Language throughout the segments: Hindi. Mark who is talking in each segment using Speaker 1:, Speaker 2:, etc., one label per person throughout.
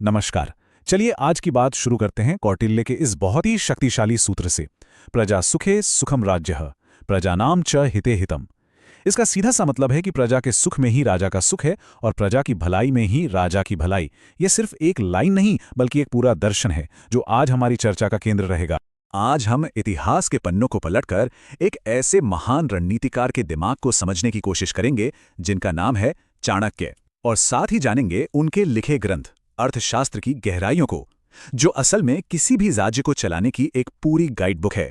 Speaker 1: नमस्कार। चलिए आज की बात शुरू करते हैं कौटिल्य के इस बहुत ही शक्तिशाली सूत्र से। प्रजा सुखे सुखम राज्यः, प्रजानाम च हिते हितम। इसका सीधा सा मतलब है कि प्रजा के सुख में ही राजा का सुख है और प्रजा की भलाई में ही राजा की भलाई। ये सिर्फ एक लाइन नहीं बल्कि एक पूरा दर्शन है जो आज हमारी चर्चा का केंद्र रहेगा। आज हम इतिहास के पन्नों को पलटकर एक ऐसे महान रणनीतिकार के दिमाग को समझने की कोशिश करेंगे जिनका नाम है चाणक्य, और साथ ही जानेंगे उनके लिखे ग्रंथ अर्थशास्त्र की गहराइयों को, जो असल में किसी भी राज्य को चलाने की एक पूरी गाइड बुक है।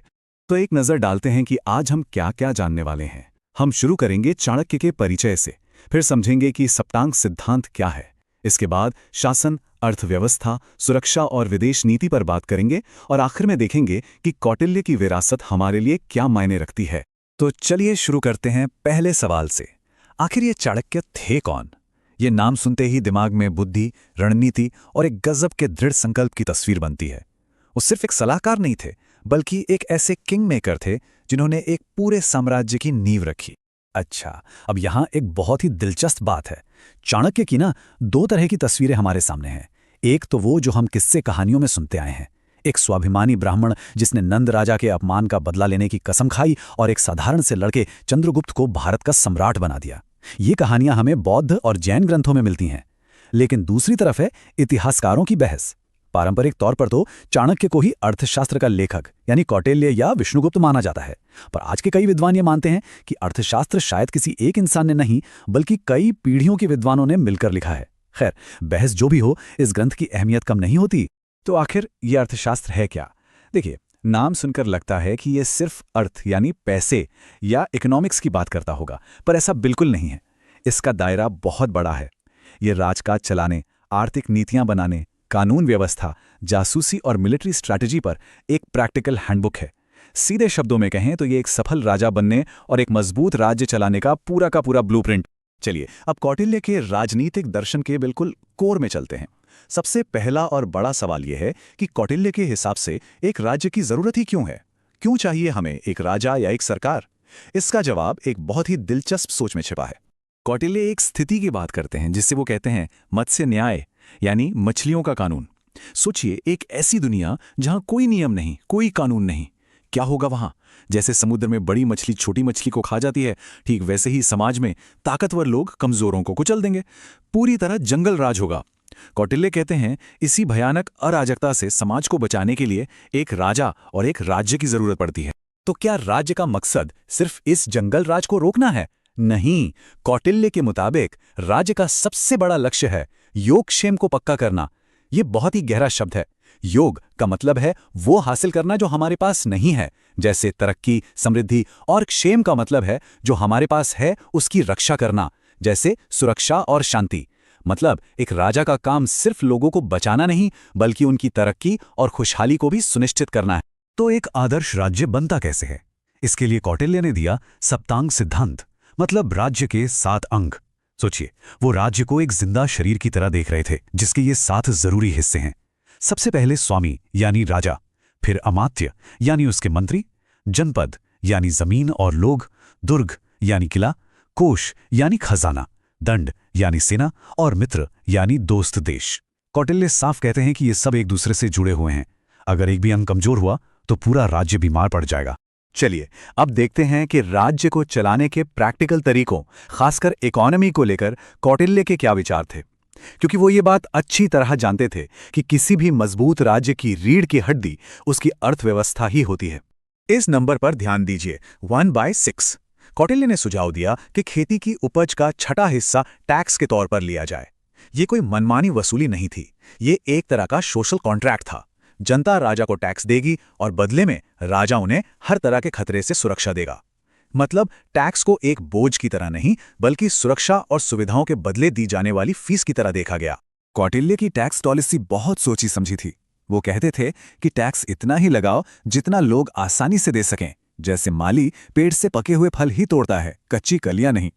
Speaker 1: तो एक नजर डालते हैं कि आज हम क्या क्या जानने वाले हैं। हम शुरू करेंगे चाणक्य के परिचय से, फिर समझेंगे कि सप्तांग सिद्धांत क्या है। इसके बाद शासन, अर्थव्यवस्था, सुरक्षा और विदेश नीति पर बात करेंगे और आखिर में देखेंगे कि कौटिल्य की विरासत हमारे लिए क्या मायने रखती है। तो चलिए शुरू करते हैं पहले सवाल से। आखिर ये चाणक्य थे कौन? ये नाम सुनते ही दिमाग में बुद्धि, रणनीति और एक गजब के दृढ़ संकल्प की तस्वीर बनती है। वो सिर्फ एक सलाहकार नहीं थे, बल्कि एक ऐसे किंग मेकर थे जिन्होंने एक पूरे साम्राज्य की नींव रखी। अच्छा, अब यहाँ एक बहुत ही दिलचस्प बात है। चाणक्य की दो तरह की तस्वीरें हमारे सामने हैं। एक तो वो जो हम किस्से कहानियों में सुनते आए हैं, एक स्वाभिमानी ब्राह्मण जिसने नंद राजा के अपमान का बदला लेने की कसम खाई और एक साधारण से लड़के चंद्रगुप्त को भारत का सम्राट बना दिया। ये कहानियां हमें बौद्ध और जैन ग्रंथों में मिलती हैं। लेकिन दूसरी तरफ है इतिहासकारों की बहस। पारंपरिक तौर पर तो चाणक्य को ही अर्थशास्त्र का लेखक यानी कौटिल्य या विष्णुगुप्त माना जाता है, पर आज के कई विद्वान ये मानते हैं कि अर्थशास्त्र शायद किसी एक इंसान ने नहीं बल्कि कई पीढ़ियों के विद्वानों ने मिलकर लिखा है। खैर, बहस जो भी हो, इस ग्रंथ की अहमियत कम नहीं होती। तो आखिर ये अर्थशास्त्र है क्या? देखिए, नाम सुनकर लगता है कि ये सिर्फ अर्थ यानी पैसे या इकोनॉमिक्स की बात करता होगा, पर ऐसा बिल्कुल नहीं है। इसका दायरा बहुत बड़ा है। ये राजकाज चलाने, आर्थिक नीतियां बनाने, कानून व्यवस्था, जासूसी और मिलिट्री स्ट्रैटेजी पर एक प्रैक्टिकल हैंडबुक है। सीधे शब्दों में कहें तो ये एक सफल राजा बनने और एक मजबूत राज्य चलाने का पूरा ब्लूप्रिंट। चलिए अब कौटिल्य के राजनीतिक दर्शन के बिल्कुल कोर में चलते हैं। सबसे पहला और बड़ा सवाल यह है कि कौटिल्य के हिसाब से एक राज्य की जरूरत ही क्यों है? क्यों चाहिए हमें एक राजा या एक सरकार? इसका जवाब एक बहुत ही दिलचस्प सोच में छिपा है। कौटिल्य एक स्थिति की बात करते हैं जिससे वो कहते हैं मत्स्य न्याय यानी मछलियों का कानून। सोचिए, एक ऐसी दुनिया जहां कोई नियम नहीं, कोई कानून नहीं। क्या होगा वहां? जैसे समुद्र में बड़ी मछली छोटी मछली को खा जाती है, ठीक वैसे ही समाज में ताकतवर लोग कमजोरों को कुचल देंगे। पूरी तरह जंगल राज होगा। कौटिल्य कहते हैं इसी भयानक अराजकता से समाज को बचाने के लिए एक राजा और एक राज्य की जरूरत पड़ती है। तो क्या राज्य का मकसद सिर्फ इस जंगल राज को रोकना है? नहीं, कौटिल्य के मुताबिक राज्य का सबसे बड़ा लक्ष्य है योगक्षेम को पक्का करना। यह बहुत ही गहरा शब्द है। योग का मतलब है वो हासिल करना जो हमारे पास नहीं है, जैसे तरक्की, समृद्धि, और क्षेम का मतलब है जो हमारे पास है उसकी रक्षा करना, जैसे सुरक्षा और शांति। मतलब एक राजा का काम सिर्फ लोगों को बचाना नहीं बल्कि उनकी तरक्की और खुशहाली को भी सुनिश्चित करना है। तो एक आदर्श राज्य बनता कैसे है? इसके लिए कौटिल्य ने दिया सप्तांग सिद्धांत, मतलब राज्य के 7 अंग। सोचिए, वो राज्य को एक जिंदा शरीर की तरह देख रहे थे जिसके ये 7 जरूरी हिस्से हैं। सबसे पहले स्वामी यानी राजा, फिर अमात्य यानी उसके मंत्री, जनपद यानी जमीन और लोग, दुर्ग यानी किला, कोश यानी खजाना, दंड यानी सेना, और मित्र यानी दोस्त देश। कौटिल्य साफ कहते हैं कि ये सब एक दूसरे से जुड़े हुए हैं। अगर एक भी अंग कमजोर हुआ तो पूरा राज्य बीमार पड़ जाएगा। चलिए अब देखते हैं कि राज्य को चलाने के प्रैक्टिकल तरीकों, खासकर इकोनॉमी को लेकर कौटिल्य के क्या विचार थे, क्योंकि वो ये बात अच्छी तरह जानते थे कि किसी भी मजबूत राज्य की रीढ़ की हड्डी उसकी अर्थव्यवस्था ही होती है। इस नंबर पर ध्यान दीजिए, 1/6। कौटिल्य ने सुझाव दिया कि खेती की उपज का छठा हिस्सा टैक्स के तौर पर लिया जाए। ये कोई मनमानी वसूली नहीं थी, ये एक तरह का सोशल कॉन्ट्रैक्ट था। जनता राजा को टैक्स देगी और बदले में राजा उन्हें हर तरह के खतरे से सुरक्षा देगा। मतलब टैक्स को एक बोझ की तरह नहीं बल्कि सुरक्षा और सुविधाओं के बदले दी जाने वाली फीस की तरह देखा गया। कौटिल्य की टैक्स पॉलिसी बहुत सोची समझी थी। वो कहते थे कि टैक्स इतना ही लगाओ जितना लोग आसानी से दे सकें, जैसे माली पेड़ से पके हुए फल ही तोड़ता है, कच्ची कलियां नहीं।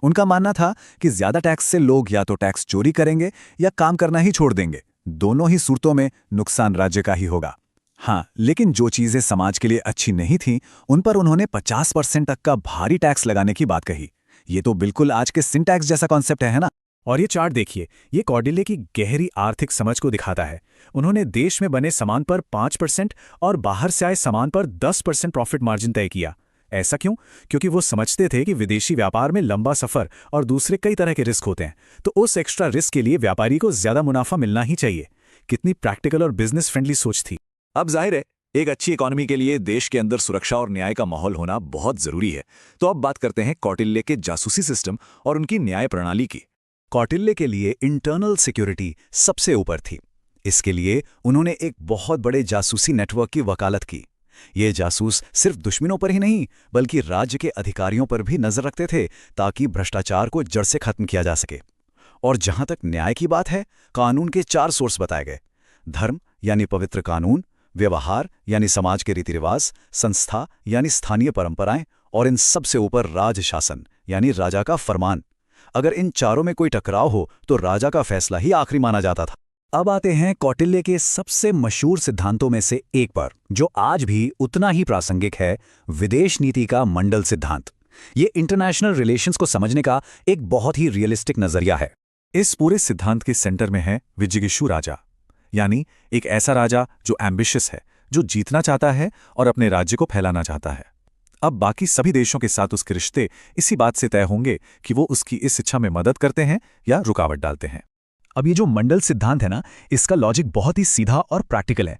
Speaker 1: उनका मानना था कि ज्यादा टैक्स से लोग या तो टैक्स चोरी करेंगे या काम करना ही छोड़ देंगे। दोनों ही सूरतों में नुकसान राज्य का ही होगा। हाँ, लेकिन जो चीजें समाज के लिए अच्छी नहीं थीं, उन पर उन्होंने 50% तक का भारी टैक्स लगाने की बात कही। ये तो बिल्कुल आज के सिन टैक्स जैसा कॉन्सेप्ट है ना। और ये चार्ट देखिए, ये कौटिल्य की गहरी आर्थिक समझ को दिखाता है। उन्होंने देश में बने सामान पर 5% और बाहर से आए सामान पर 10% प्रॉफिट मार्जिन तय किया। ऐसा क्यों? क्योंकि वो समझते थे कि विदेशी व्यापार में लंबा सफर और दूसरे कई तरह के रिस्क होते हैं, तो उस एक्स्ट्रा रिस्क के लिए व्यापारी को ज्यादा मुनाफा मिलना ही चाहिए। कितनी प्रैक्टिकल और बिजनेस फ्रेंडली सोच थी।
Speaker 2: अब जाहिर है, एक अच्छी इकोनॉमी के लिए देश के अंदर सुरक्षा और न्याय का माहौल होना बहुत जरूरी है। तो अब बात करते हैं कौटिल्य के जासूसी सिस्टम और उनकी न्याय प्रणाली की।
Speaker 3: कौटिल्य के लिए इंटरनल सिक्योरिटी सबसे ऊपर थी। इसके लिए उन्होंने एक बहुत बड़े जासूसी नेटवर्क की वकालत की। ये जासूस सिर्फ दुश्मनों पर ही नहीं, बल्कि राज्य के अधिकारियों पर भी नजर रखते थे, ताकि भ्रष्टाचार को जड़ से खत्म किया जा सके। और जहां तक न्याय की बात है, कानून के 4 सोर्स बताए गए: धर्म यानी पवित्र कानून, व्यवहार यानी समाज के रीति रिवाज, संस्था यानी स्थानीय परंपराएं, और इन सबसे ऊपर राज शासन यानी राजा का फरमान। अगर इन चारों में कोई टकराव हो तो राजा का फैसला ही आखिरी माना जाता था। अब आते हैं कौटिल्य के सबसे मशहूर सिद्धांतों में से एक पर, जो आज भी उतना ही प्रासंगिक है, विदेश नीति का मंडल सिद्धांत। ये इंटरनेशनल रिलेशंस को समझने का एक बहुत ही रियलिस्टिक नजरिया है।
Speaker 1: इस पूरे सिद्धांत के सेंटर में है विजिगीषु राजा, यानी एक ऐसा राजा जो एम्बिशियस है, जो जीतना चाहता है और अपने राज्य को फैलाना चाहता है। अब बाकी सभी देशों के साथ उसके रिश्ते इसी बात से तय होंगे कि वो उसकी इस इच्छा में मदद करते हैं या रुकावट डालते हैं।
Speaker 3: अब ये जो मंडल सिद्धांत है ना, इसका लॉजिक बहुत ही सीधा और प्रैक्टिकल है।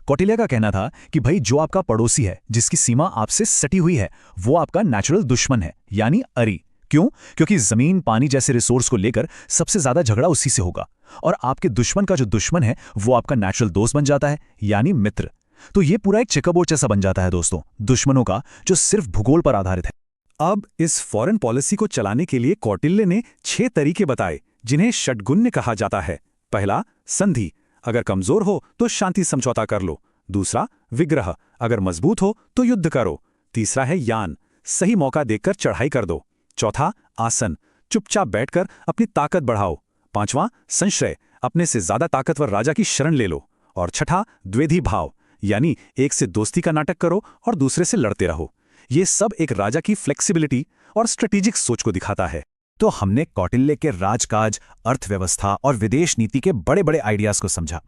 Speaker 3: कौटिल्य का कहना था कि भाई, जो आपका पड़ोसी है, जिसकी सीमा आपसे सटी हुई है, वो आपका नेचुरल दुश्मन है, यानी अरी। क्यों? क्योंकि जमीन, पानी जैसे रिसोर्स को लेकर सबसे ज्यादा झगड़ा उसी से होगा, और आपके दुश्मन का जो दुश्मन है वो आपका नेचुरल दोस्त बन जाता है, यानी मित्र। तो ये पूरा एक चेकरबोर्ड जैसा बन जाता है दोस्तों, दुश्मनों का, जो सिर्फ भूगोल पर आधारित है।
Speaker 1: अब इस फॉरेन पॉलिसी को चलाने के लिए कौटिल्य ने 6 तरीके बताए, जिन्हें षड्गुण्य कहा जाता है। पहला, संधि, अगर कमजोर हो तो शांति समझौता कर लो। दूसरा, विग्रह, अगर मजबूत हो तो युद्ध करो। तीसरा है यान, सही मौका देखकर चढ़ाई कर दो। चौथा, आसन, चुपचाप बैठकर अपनी ताकत बढ़ाओ। पांचवां, संशय, अपने से ज्यादा ताकतवर राजा की शरण ले लो। और छठा, द्वेधी भाव, यानी एक से दोस्ती का नाटक करो और दूसरे से लड़ते रहो। ये सब एक राजा की फ्लेक्सिबिलिटी और स्ट्रेटेजिक सोच को दिखाता है।
Speaker 3: तो हमने कौटिल्य के राजकाज, अर्थव्यवस्था और विदेश नीति के बड़े बड़े आइडियाज को समझा।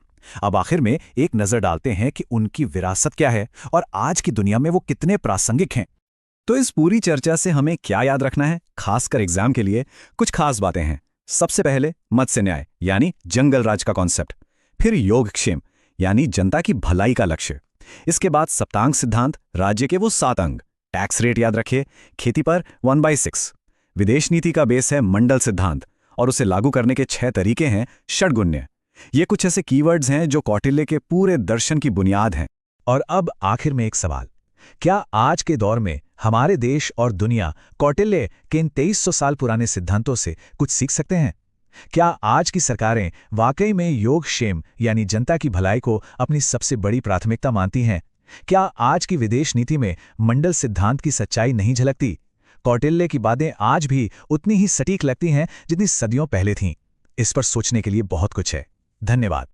Speaker 3: अब आखिर में एक नजर डालते हैं कि उनकी विरासत क्या है और आज की दुनिया में वो कितने प्रासंगिक हैं। तो इस पूरी चर्चा से हमें क्या याद रखना है, खासकर एग्जाम के लिए कुछ खास बातें हैं। सबसे पहले मत्स्य न्याय यानी जंगल राज का कॉन्सेप्ट, फिर योगक्षेम यानी जनता की भलाई का लक्ष्य। इसके बाद सप्तांग सिद्धांत, राज्य के वो 7 अंग। टैक्स रेट याद रखिए, खेती पर 1/6। विदेश नीति का बेस है मंडल सिद्धांत, और उसे लागू करने के 6 तरीके हैं षड्गुण्य। ये कुछ ऐसे कीवर्ड्स हैं जो कौटिल्य के पूरे दर्शन की बुनियाद हैं। और अब आखिर में एक सवाल, क्या आज के दौर में हमारे देश और दुनिया कौटिल्य के इन 2300 साल पुराने सिद्धांतों से कुछ सीख सकते हैं? क्या आज की सरकारें वाकई में योगक्षेम यानी जनता की भलाई को अपनी सबसे बड़ी प्राथमिकता मानती हैं? क्या आज की विदेश नीति में मंडल सिद्धांत की सच्चाई नहीं झलकती? कौटिल्य की बातें आज भी उतनी ही सटीक लगती हैं जितनी सदियों पहले थीं। इस पर सोचने के लिए बहुत कुछ है। धन्यवाद।